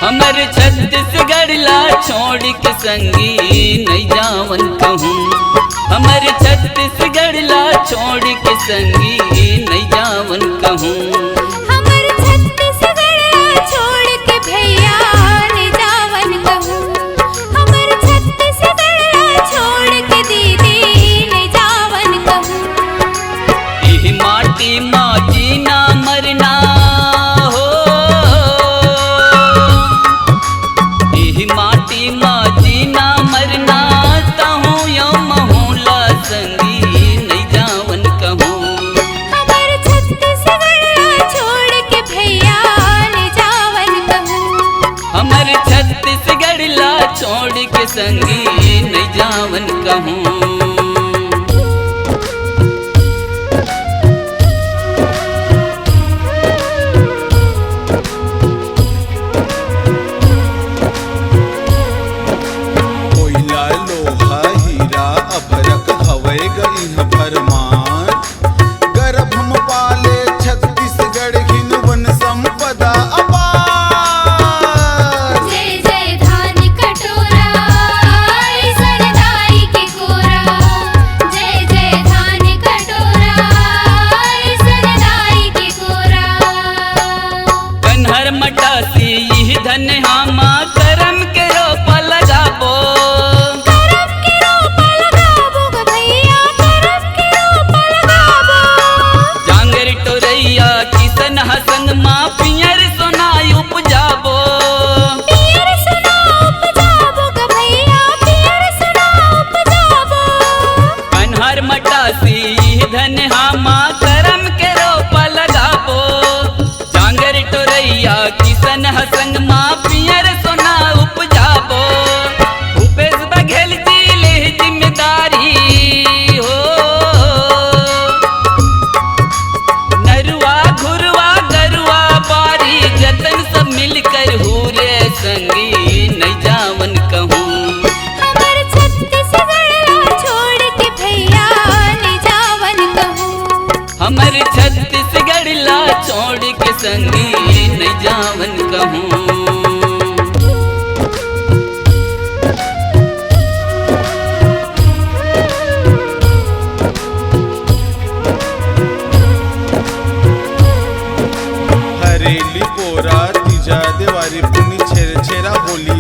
हमर छत्तीसगढ़ ला छोड़ के संगी नहीं जावन कहूँ। हमर छत्तीसगढ़ ला छोड़ के संगी नहीं जावन कहूँ। हमर छत्तीसगढ़ ला छोड़ के भैया नहीं जावन कहूँ। हमर छत्तीसगढ़ ला छोड़ के दीदी नहीं जावन कहूँ। इह माटी माँ जीना मरना माटी माँ जीना मरना ताहूँ या महूला संगी नहीं जावन कहूँ। हमर छत्तीसगढ़ ला छोड़ के भैया नहीं जावन कहूँ। हमर छत्तीसगढ़ ला छोड़ के संगी नहीं जावन कहूँ। भरमार गर्भ हम पाले छत्तीसगढ़ हिन वन संपदा अपार। जय जय धान कटोरा सरदाई के कोरा। जय जय धान कटोरा सरदाई के कोरा। कन्हर मटासी यह धन हामा करम के रोपा लगाबो। किसन हसन माँ पियर सोनाई उपजाबो। पियर सोना उपजाबो ग भैया पियर सोना उपजाबो। कन्हर मटासी धन हामा करम के रोपा लगाबो। जांगर टोरैया किसन हसन माँ पियर सोना उपजाबो। भूपेश बघेल जी ले जिम्मेदारी हो। जतन सब मिलकर हो रे संगी नहीं जावन कहूँ। हमर छत्तीसगढ़ ला छोड़ के भैया नहीं जावन कहूँ। हमर छत्तीसगढ़ ला छोड़ के संगी नहीं जावन कहूँ। हरेली पोरा तीजा देवारी पुनी छेरा छेरा होली